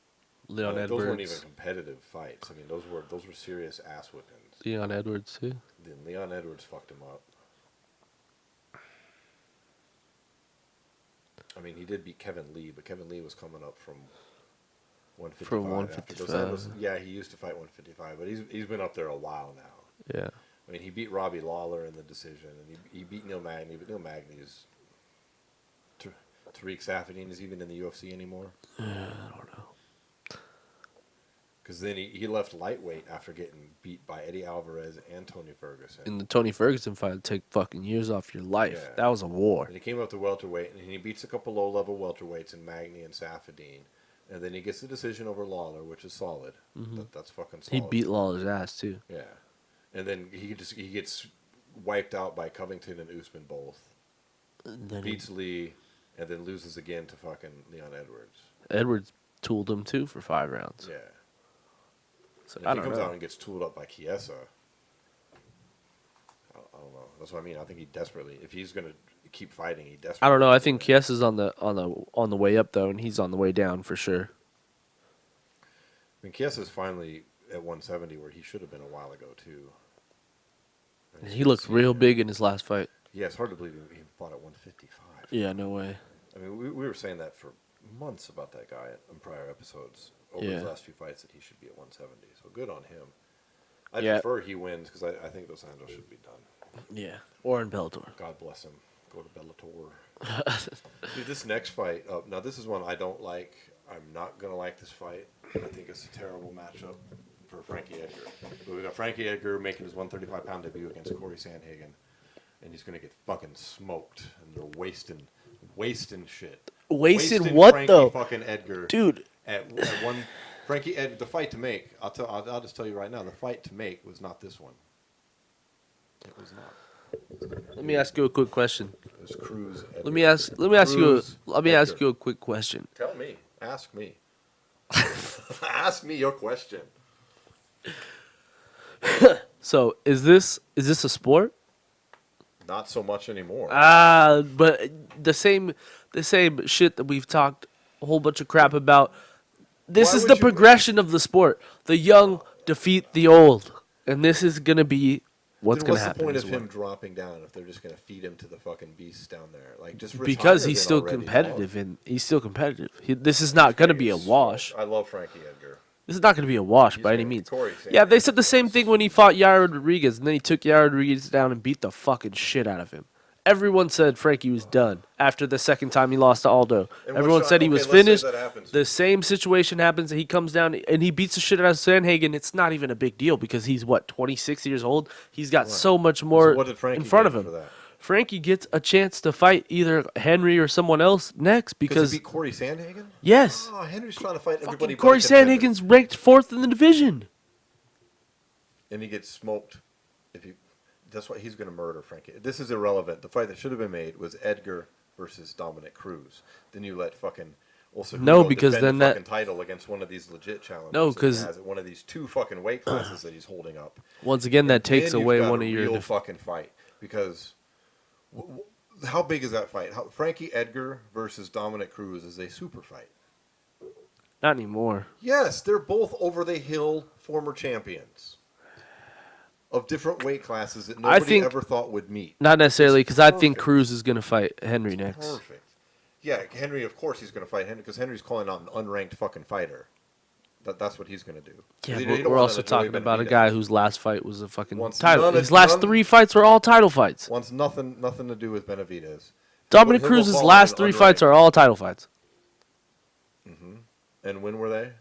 Leon Those weren't Edwards. even competitive fights. I mean, those were serious ass whippings. Leon Edwards too. Then Leon Edwards fucked him up. I mean, he did beat Kevin Lee, but Kevin Lee was coming up from 155. From After Dos Anjos. 155. Yeah, he used to fight 155, but he's been up there a while now. Yeah. I mean, he beat Robbie Lawler in the decision, and he beat Neil Magny, but Neil Magny is... Tariq Saffiedine is even in the UFC anymore? I don't know. Because then he left lightweight after getting beat by Eddie Alvarez and Tony Ferguson. In the Tony Ferguson fight, it'd take fucking years off your life. Yeah. That was a war. And he came up to welterweight, and he beats a couple low-level welterweights in Magny and Saffiedine. And then he gets the decision over Lawler, which is solid. That's fucking solid. He beat Lawler's ass too. Yeah. And then he gets wiped out by Covington and Usman both. And then Beats Lee, and then loses again to fucking Leon Edwards. Edwards tooled him too for 5 rounds. Yeah. So And I if he don't comes know. out and gets tooled up by Chiesa, I don't know. That's what I mean. I think he desperately, if he's gonna keep fighting, he desperately. I don't know. I needs to think win. Chiesa's on the way up though, and he's on the way down for sure. I mean, Chiesa's finally at 170 where he should have been a while ago too. And He looked real big in his last fight. Yeah, it's hard to believe he fought at 155. Yeah, no way. I mean, we were saying that for months about that guy in prior episodes over his Yeah. last few fights that he should be at 170. So good on him. I Yeah. prefer he wins because I think Dos Anjos should be done. Yeah. Or in Bellator. God bless him. Go to Bellator. Dude, this next fight, now this is one I don't like. I'm not going to like this fight. I think it's a terrible matchup for Frankie Edgar. But we got Frankie Edgar making his 135-pound debut against Corey Sandhagen. And he's going to get fucking smoked. And they're wasting shit. Wasting what, Frankie though? Fucking Edgar. Dude. At one, Frankie Edgar, the fight to make, I'll just tell you right now, the fight to make was not this one. It was not. Let me ask you a quick question. It was Cruz. Edgar. Let me ask Cruz, ask Edgar. you a quick question. Tell me. Ask me. Ask me your question. So, is this a sport? Not so much anymore. But the same shit that we've talked a whole bunch of crap about. This Why is would the you- progression of the sport. The young defeat the old, and this is gonna be what's Then gonna what's happen. the point as of well. him dropping down if they're just going to feed him to the fucking beasts down there? Like just Because retire he's then still already, competitive, dog. and he's still competitive. This is not gonna be a wash. I love Frankie Edgar. This is not going to be a wash He's by any gonna- means. Corey Yeah, they Sandhagen said the same thing when he fought Jarrod Rodriguez, and then he took Jarrod Rodriguez down and beat the fucking shit out of him. Everyone said Frankie was done after the second time he lost to Aldo. And Everyone what said he shot- was okay, let's say finished. that happens. The same situation happens. He comes down and he beats the shit out of Sandhagen. It's not even a big deal because he's, 26 years old? He's got so much more So what did Frankie in front of get him. for that? Frankie gets a chance to fight either Henry or someone else next Because because, he beat Corey Sandhagen? yes, Oh, Henry's trying to fight everybody. fucking but Corey a contender. Sandhagen's ranked 4th in the division. And he gets smoked. That's why he's going to murder Frankie. This is irrelevant. The fight that should have been made was Edgar versus Dominic Cruz. Then you let fucking No, because then the that- fucking title against one of these legit challengers. No, that he 'cause- has at one of these 2 fucking weight classes that he's holding up. Once again, that takes Then you've away got one a of your. real fucking fight because how big is that fight? Frankie Edgar versus Dominic Cruz is a super fight. Not anymore. Yes, they're both over the hill former champions of different weight classes that nobody think- ever thought would meet. Not necessarily, because I think perfect. Cruz is going to fight Henry next. Perfect. Yeah, Henry. Of course, he's going to fight Henry because Henry's calling out an unranked fucking fighter. That's what he's going to do. Yeah, You but don't we're want also a Joey talking about a Benavidez. guy whose last fight was a fucking Wants title. none of- His last none- 3 fights were all title fights. wants nothing to do with Benavidez. Dominic He'll go Cruz's fall last in 3 unranked. fights are all title fights. And when were they?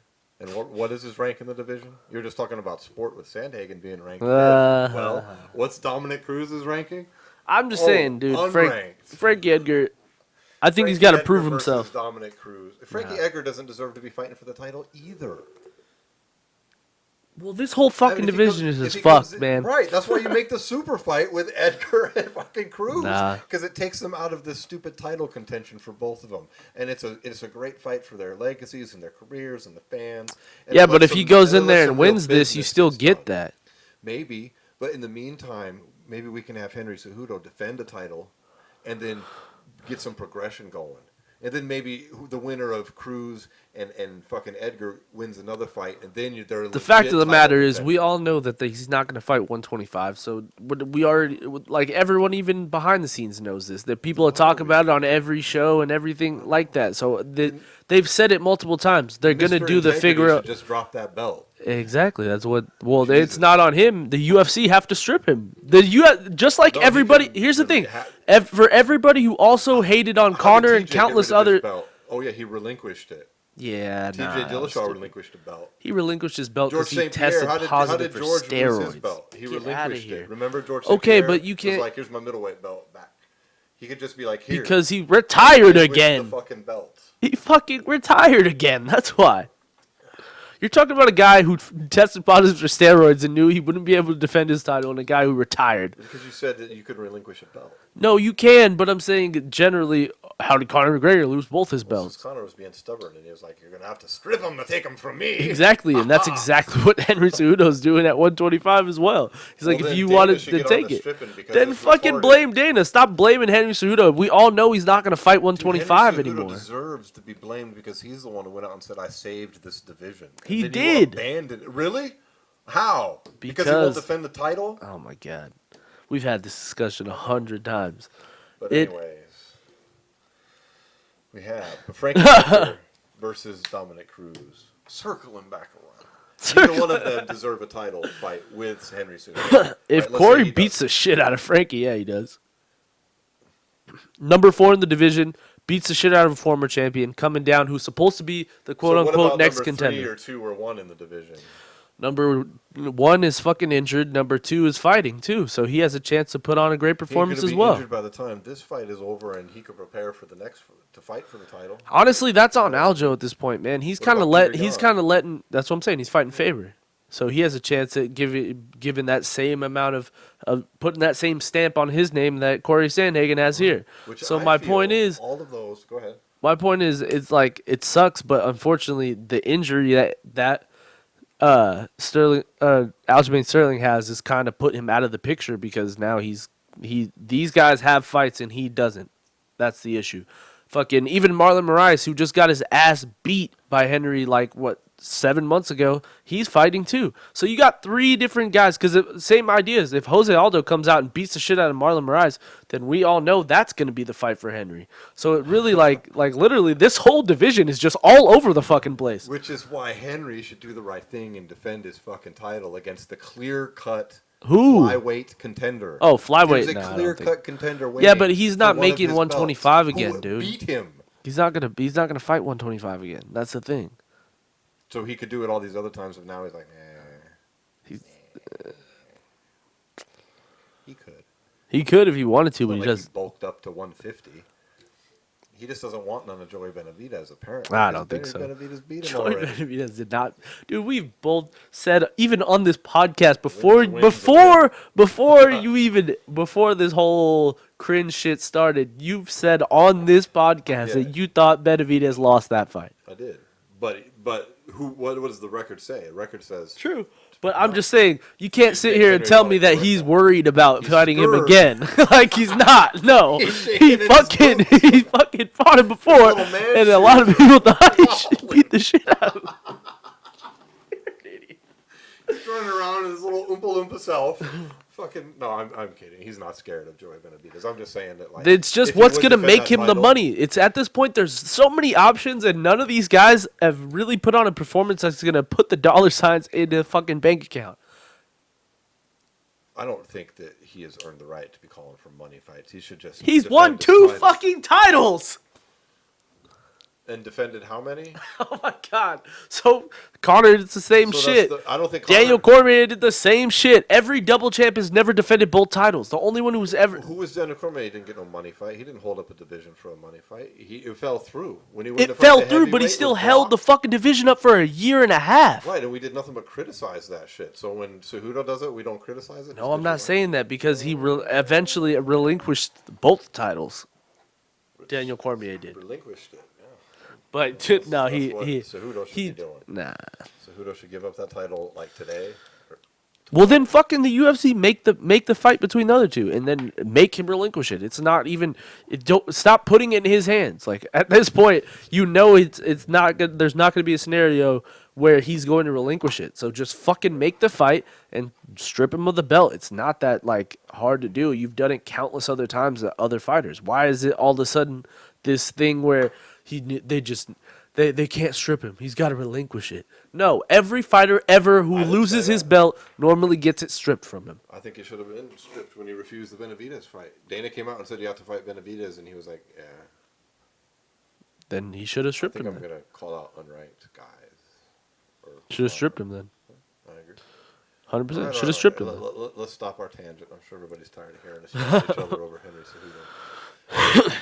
And what is his rank in the division? You're just talking about sport with Sandhagen being ranked 5th. Well, what's Dominic Cruz's ranking? I'm just Oh, saying, dude. unranked. Frankie Edgar, I think he's Frankie got to Edgar prove versus himself. Dominic Cruz. Frankie Edgar doesn't deserve to be fighting for the title either. Well, this whole fucking I mean, if he division goes- is if as he goes- fucked, man. Right, that's why you make the super fight with Edgar and fucking Cruz. Nah. Because it takes them out of this stupid title contention for both of them. And it's a great fight for their legacies and their careers and the fans. And Yeah, it but lets if he them- goes and it in there lets and some real wins this, you business still get get done. that. Maybe, but in the meantime, maybe we can have Henry Cejudo defend the title and then get some progression going. and then maybe the winner of Cruz and fucking Edgar wins another fight, and then they're The fact of the matter is, we all know that he's not going to fight 125. So we already, like, everyone, even behind the scenes, knows this. That people are talking about it on every show and everything like that. So they've said it multiple times. They're going to do the figure out. Just drop that belt. Exactly. That's what. Well, it's not on him. The UFC have to strip him. Just like everybody. Here's the thing. For everybody who also hated on Conor and countless other. Oh yeah, he relinquished it. Yeah, TJ Dillashaw relinquished the belt. He relinquished his belt because he George St. Pierre, tested positive for George steroids. lose his belt? He Get relinquished here. it. Remember George St. Okay, Pierre but you can't. was like, here's my middleweight belt back. He could just be like, here. Because he retired The again. fucking belt. He fucking retired again. That's why. You're talking about a guy who tested positive for steroids and knew he wouldn't be able to defend his title, and a guy who retired. Because you said that you could relinquish a belt. No, you can, but I'm saying generally, how did Conor McGregor lose both his belts? Conor was being stubborn, and he was like, you're going to have to strip him to take him from me. Exactly, and that's exactly what Henry Cejudo's doing at 125 as well. He's like, if you wanted to take it, then fucking blame Dana. Stop blaming Henry Cejudo. We all know he's not going to fight 125 anymore. Henry Cejudo deserves to be blamed because he's the one who went out and said, I saved this division. He did. Abandoned it. Really? How? Because he won't defend the title? Oh, my God. We've had this discussion 100 times. But anyways, we have Frankie Edgar versus Dominic Cruz. Circling back around. Neither one of them deserve a title fight with Henry Cejudo. If Corey beats the shit out of Frankie, yeah, he does. Number 4 in the division, beats the shit out of a former champion, coming down, who's supposed to be the quote-unquote next contender. Number 3 or 2 or 1 in the division? Number 1 is fucking injured. Number 2 is fighting, too. So he has a chance to put on a great performance as well. Injured by the time this fight is over and he could prepare for the next to fight for the title. Honestly, that's on Aljo at this point, man. He's kind of letting. That's what I'm saying. He's fighting favor, so he has a chance at giving that same amount of putting that same stamp on his name that Corey Sandhagen has here. My point is, all of those. Go ahead. My point is, it's like it sucks, but unfortunately, the injury that Aljamain Sterling has is kind of put him out of the picture because now these guys have fights and he doesn't. That's the issue. Fucking even Marlon Moraes, who just got his ass beat by Henry 7 months ago, he's fighting too. So you got 3 different guys because same ideas. If Jose Aldo comes out and beats the shit out of Marlon Moraes, then we all know that's going to be the fight for Henry. So it really like literally this whole division is just all over the fucking place. Which is why Henry should do the right thing and defend his fucking title against the clear-cut flyweight contender. Oh, flyweight. There's a clear-cut contender. Yeah, but he's not making 125 again, dude. Beat him. He's not gonna fight 125 again. That's the thing. So he could do it all these other times, but now he's like, he could. He could if he wanted to, but he just bulked up to 150. He just doesn't want none of Joey Benavidez, apparently. I don't think so. Benavidez beat him Joey already. Benavidez did not. Dude, we've both said, even on this podcast, before this whole cringe shit started, you've said on this podcast that you thought Benavidez lost that fight. I did. But what does the record say? The record says... True. But I'm just saying, you can't sit here and tell me that he's worried about fighting him again. Like, he's not. No. He fucking fought him before, and a lot of people thought he should beat the shit out of him. You're an idiot. He's running around in his little Oompa Loompa self. No, I'm kidding. He's not scared of Joey Benavidez. I'm just saying that, it's just what's going to make him the money. It's at this point, there's so many options, and none of these guys have really put on a performance that's going to put the dollar signs in a fucking bank account. I don't think that he has earned the right to be calling for money fights. He should just... He's won 2 fucking titles! And defended how many? Oh my God! So Conor did the same shit. I don't think Daniel Cormier did the same shit. Every double champ has never defended both titles. The only one who was ever... Who was Daniel Cormier? He didn't get no money fight. He didn't hold up a division for a money fight. It fell through when he. It fell through, but he still held the fucking division up for a year and a half. Right, and we did nothing but criticize that shit. So when Cejudo does it, we don't criticize it. No, I'm not saying that because he eventually relinquished both titles. Daniel Cormier did. Relinquished it. But no, Cejudo should be doing. Nah. Cejudo should give up that title like today, or Well, then fucking the UFC make the fight between the other two, and then make him relinquish it. It's not even. Don't stop putting it in his hands. Like at this point, it's not good. There's not going to be a scenario where he's going to relinquish it. So just fucking make the fight and strip him of the belt. It's not that like hard to do. You've done it countless other times to other fighters. Why is it all of a sudden this thing where they can't strip him? He's got to relinquish it. No, every fighter ever who loses his belt normally gets it stripped from him. I think he should have been stripped when he refused the Benavidez fight. Dana came out and said you have to fight Benavidez, and he was like, "Yeah." Then he should have I stripped think him. I'm gonna call out unranked guys. Should have stripped him then. I agree. 100%. Should have stripped him. Then. Let's stop our tangent. I'm sure everybody's tired of hearing us yell at each other over Henry Cejudo.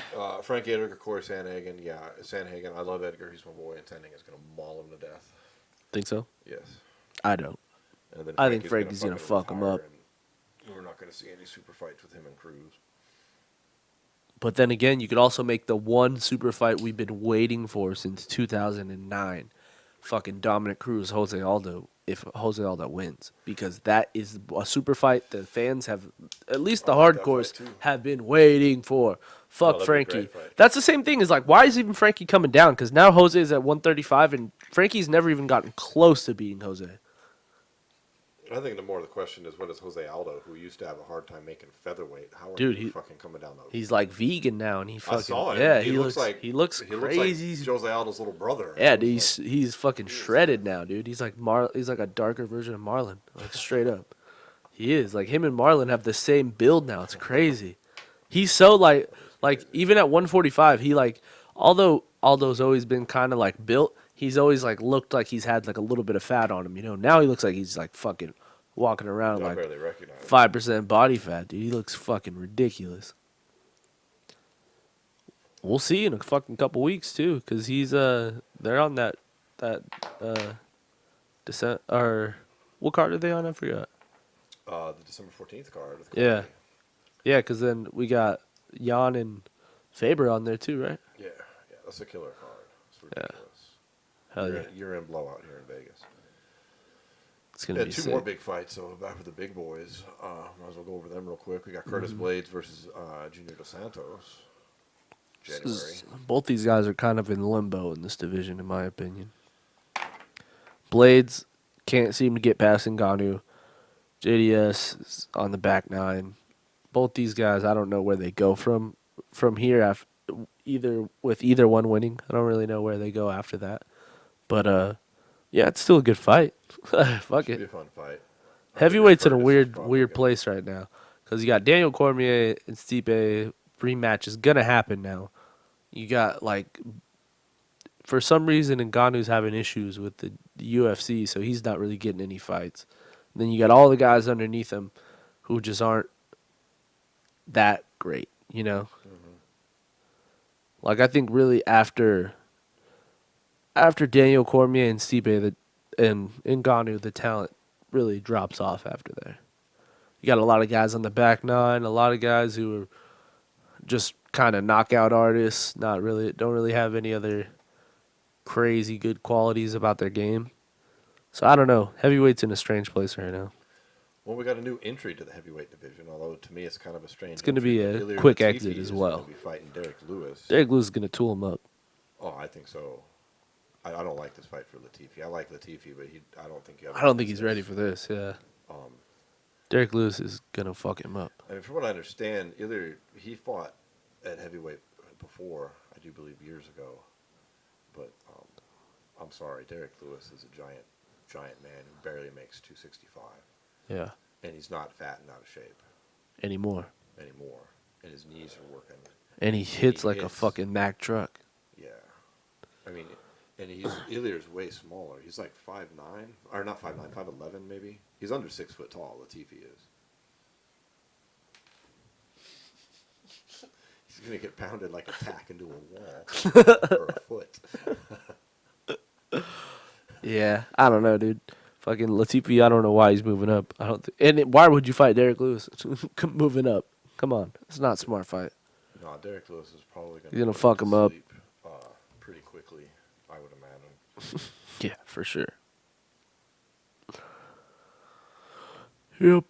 Frank Edgar, Corey Sandhagen. Yeah, Sandhagen. I love Edgar. He's my boy, and Sandhagen's gonna maul him to death. Think so? Yes. I don't. And then I think Frankie's gonna fuck him up. We're not gonna see any super fights with him and Cruz. But then again, you could also make the one super fight we've been waiting for since 2009. Fucking Dominic Cruz, Jose Aldo, if Jose Aldo wins. Because that is a super fight the fans have, at least the hardcores, have been waiting for. Fuck that'd be a Frankie. great fight. That's the same thing. Is like, why is even Frankie coming down? Because now Jose is at 135, and Frankie's never even gotten close to beating Jose. I think the more the question is, what is Jose Aldo, who used to have a hard time making featherweight? How are Dude, you fucking coming down those? He's like vegan now, and he fucking I saw it. yeah. He looks like he looks crazy. Looks like Jose Aldo's little brother. Yeah, dude, he's fucking shredded now, dude. He's like he's like a darker version of Marlon, like straight up. He is like him and Marlon have the same build now. It's crazy. He's so like even at 145, he like although Aldo's always been kind of like built, he's always like looked like he's had like a little bit of fat on him. You know, now he looks like he's like fucking walking around I like barely recognize him. 5% body fat, dude. He looks fucking ridiculous. We'll see in a fucking couple weeks too, cause he's they're on that descent or what card are they on? I forgot. The December 14th card. Yeah, cause then we got Jan and Faber on there too, right? Yeah, that's a killer card. It's Yeah. ridiculous. Hell yeah, Year-end blowout here in Vegas. it's gonna be two sick. more big fights, so back with the big boys. Might as well go over them real quick. We got Curtis Blades versus Junior Dos Santos. January. Both these guys are kind of in limbo in this division, in my opinion. Blades can't seem to get past Ngannou. JDS is on the back nine. Both these guys, I don't know where they go from here. Either one winning, I don't really know where they go after that. But yeah, it's still a good fight. Fuck Should it. be a fun fight. Heavyweight's in a Curtis is probably weird gonna- place right now because you got Daniel Cormier and Stipe rematch is gonna happen now. You got like for some reason Ngannou's having issues with the UFC, so he's not really getting any fights. And then you got all the guys underneath him who just aren't that great, you know. Like I think really after Daniel Cormier and Stipe and Ngannou, the talent really drops off after there. You got a lot of guys on the back nine, a lot of guys who are just kind of knockout artists, don't really have any other crazy good qualities about their game. So I don't know. Heavyweight's in a strange place right now. Well, we got a new entry to the heavyweight division, although to me it's kind of a strange. It's gonna be entry. a Ilir quick Latifi exit as is well. gonna be fighting Derek Lewis. Derek Lewis is going to tool him up. Oh, I think so. I don't like this fight for Latifi. I like Latifi, but I don't think I don't think he's ready for this, yeah. Derek Lewis is going to fuck him up. I mean, from what I understand, he fought at heavyweight before, I do believe years ago. But I'm sorry, Derek Lewis is a giant man who barely makes 265. Yeah. And he's not fat and out of shape Anymore. and his knees are working. And he hits like a fucking Mack truck. Yeah, I mean, and Ilir's way smaller. He's like 5'9", or not 5'9", 5'11" maybe. He's under 6 foot tall. Latifi is. He's gonna get pounded like a tack into a wall or a foot. Yeah, I don't know, dude. Fucking Latifi, I don't know why he's moving up. Why would you fight Derek Lewis? Moving up. Come on. It's not a smart fight. No, Derek Lewis is probably He's gonna put fuck him up. sleep, pretty quickly, I would imagine. Yeah, for sure. Yep.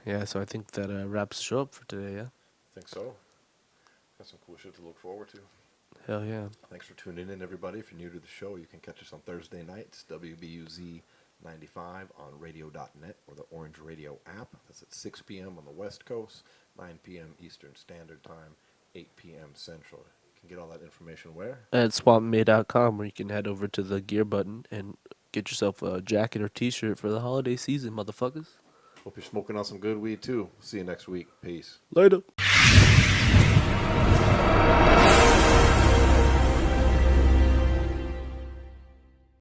Yeah, so I think that wraps the show up for today, yeah? I think so. Got some cool shit to look forward to. Hell yeah. Thanks for tuning in, everybody. If you're new to the show, you can catch us on Thursday nights, WBUZ 95 on radio.net or the Orange Radio app. That's at 6 p.m. on the West Coast, 9 p.m. Eastern Standard Time, 8 p.m. Central. You can get all that information where? At SWATmade.com, where you can head over to the gear button and get yourself a jacket or t-shirt for the holiday season, motherfuckers. Hope you're smoking on some good weed, too. See you next week. Peace. Later.